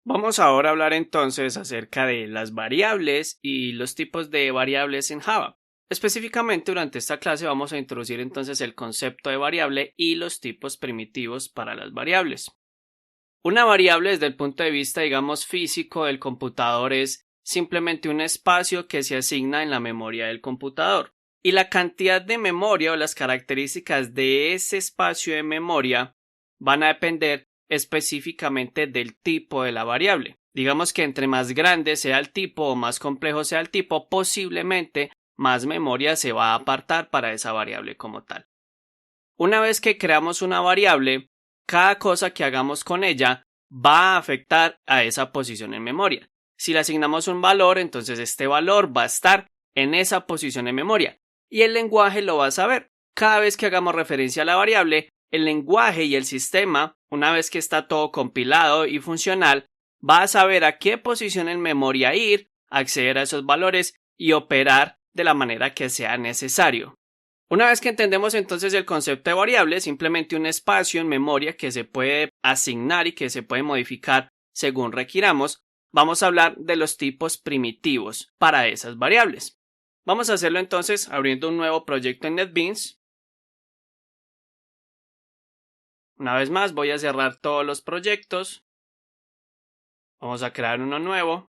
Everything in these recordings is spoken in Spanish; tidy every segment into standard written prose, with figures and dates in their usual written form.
Vamos ahora a hablar entonces acerca de las variables y los tipos de variables en Java. Específicamente durante esta clase vamos a introducir entonces el concepto de variable y los tipos primitivos para las variables. Una variable desde el punto de vista, digamos, físico del computador es simplemente un espacio que se asigna en la memoria del computador. Y la cantidad de memoria o las características de ese espacio de memoria van a depender específicamente del tipo de la variable. Digamos que entre más grande sea el tipo o más complejo sea el tipo, posiblemente más memoria se va a apartar para esa variable como tal. Una vez que creamos una variable, cada cosa que hagamos con ella va a afectar a esa posición en memoria. Si le asignamos un valor, entonces este valor va a estar en esa posición en memoria y el lenguaje lo va a saber. Cada vez que hagamos referencia a la variable, el lenguaje y el sistema, una vez que está todo compilado y funcional, va a saber a qué posición en memoria ir, acceder a esos valores y operar de la manera que sea necesario. Una vez que entendemos entonces el concepto de variable, simplemente un espacio en memoria que se puede asignar y que se puede modificar según requiramos, vamos a hablar de los tipos primitivos para esas variables. Vamos a hacerlo entonces abriendo un nuevo proyecto en NetBeans. Una vez más voy a cerrar todos los proyectos. Vamos a crear uno nuevo.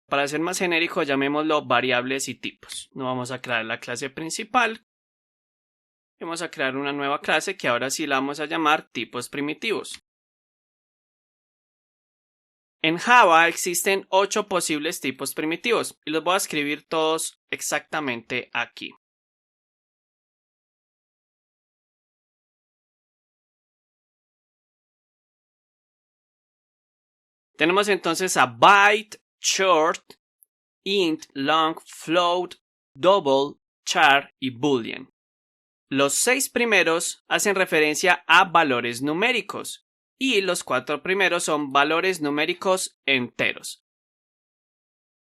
Para ser más genérico, llamémoslo variables y tipos. No vamos a crear la clase principal. Vamos a crear una nueva clase que ahora sí la vamos a llamar tipos primitivos. En Java existen 8 posibles tipos primitivos y los voy a escribir todos exactamente aquí. Tenemos entonces a byte, short, int, long, float, double, char y boolean. Los 6 primeros hacen referencia a valores numéricos y los 4 primeros son valores numéricos enteros.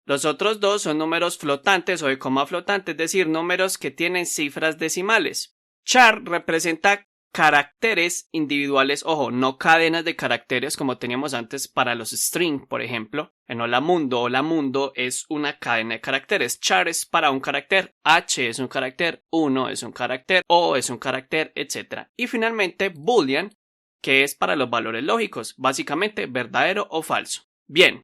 Los otros 2 son números flotantes o de coma flotante, es decir, números que tienen cifras decimales. Char representa caracteres individuales, ojo, no cadenas de caracteres como teníamos antes para los string, por ejemplo. En hola mundo es una cadena de caracteres. Char es para un carácter, H es un carácter, 1 es un carácter, O es un carácter, etc. Y finalmente boolean, que es para los valores lógicos, básicamente verdadero o falso. Bien.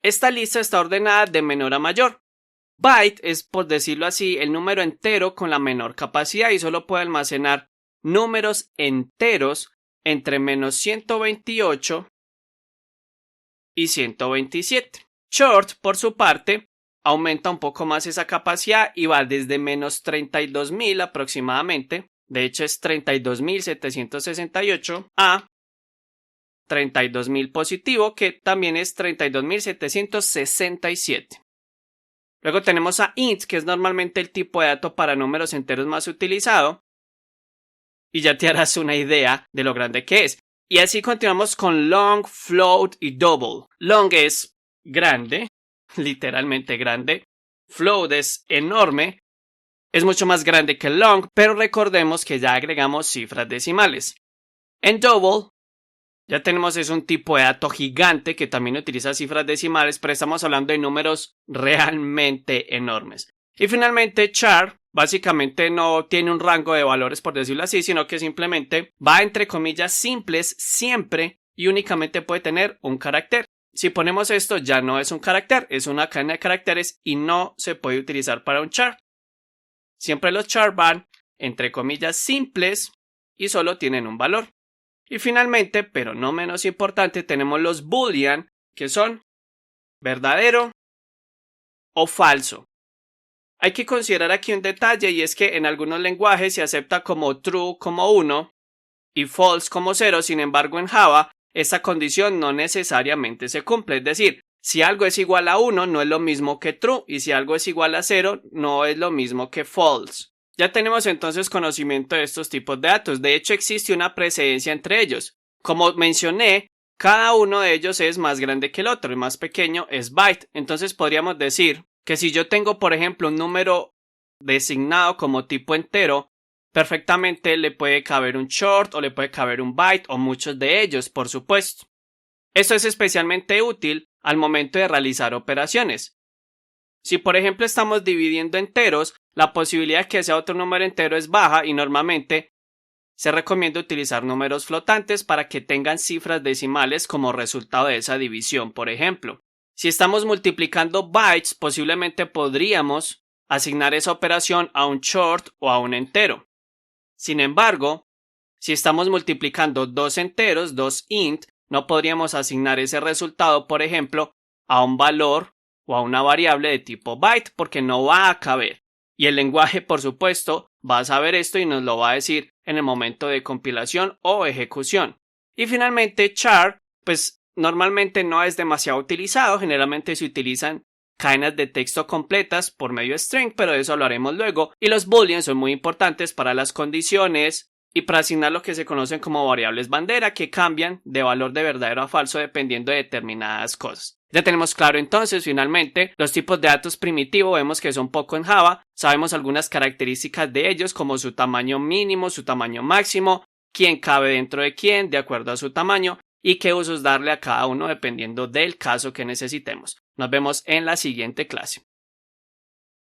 Esta lista está ordenada de menor a mayor. Byte es, por decirlo así, el número entero con la menor capacidad y solo puede almacenar números enteros entre menos 128 y 127. Short, por su parte, aumenta un poco más esa capacidad y va desde menos 32.000 aproximadamente, de hecho es 32.768, a 32.000 positivo, que también es 32.767. Luego tenemos a int, que es normalmente el tipo de dato para números enteros más utilizado. Y ya te harás una idea de lo grande que es. Y así continuamos con long, float y double. Long es grande, literalmente grande. Float es enorme. Es mucho más grande que long, pero recordemos que ya agregamos cifras decimales. En double ya tenemos es un tipo de dato gigante que también utiliza cifras decimales, pero estamos hablando de números realmente enormes. Y finalmente char básicamente no tiene un rango de valores, por decirlo así, sino que simplemente va entre comillas simples siempre y únicamente puede tener un carácter. Si ponemos esto ya no es un carácter, es una cadena de caracteres y no se puede utilizar para un char. Siempre los char van entre comillas simples y solo tienen un valor. Y finalmente, pero no menos importante, tenemos los boolean, que son verdadero o falso. Hay que considerar aquí un detalle y es que en algunos lenguajes se acepta como true como 1 y false como 0, sin embargo en Java esta condición no necesariamente se cumple, es decir, si algo es igual a 1 no es lo mismo que true y si algo es igual a 0 no es lo mismo que false. Ya tenemos entonces conocimiento de estos tipos de datos. De hecho, existe una precedencia entre ellos. Como mencioné, cada uno de ellos es más grande que el otro. El más pequeño es byte. Entonces podríamos decir que si yo tengo, por ejemplo, un número designado como tipo entero, perfectamente le puede caber un short o le puede caber un byte o muchos de ellos, por supuesto. Esto es especialmente útil al momento de realizar operaciones. Si por ejemplo estamos dividiendo enteros, la posibilidad de que sea otro número entero es baja y normalmente se recomienda utilizar números flotantes para que tengan cifras decimales como resultado de esa división, por ejemplo. Si estamos multiplicando bytes, posiblemente podríamos asignar esa operación a un short o a un entero. Sin embargo, si estamos multiplicando dos enteros, dos int, no podríamos asignar ese resultado, por ejemplo, a un valor o a una variable de tipo byte porque no va a caber. Y el lenguaje, por supuesto, va a saber esto y nos lo va a decir en el momento de compilación o ejecución. Y finalmente, char, pues normalmente no es demasiado utilizado, generalmente se utilizan cadenas de texto completas por medio de string, pero de eso lo haremos luego. Y los booleans son muy importantes para las condiciones y para asignar lo que se conocen como variables bandera, que cambian de valor de verdadero a falso dependiendo de determinadas cosas. Ya tenemos claro entonces finalmente los tipos de datos primitivo, vemos que son poco en Java, sabemos algunas características de ellos como su tamaño mínimo, su tamaño máximo, quién cabe dentro de quién de acuerdo a su tamaño y qué usos darle a cada uno dependiendo del caso que necesitemos. Nos vemos en la siguiente clase.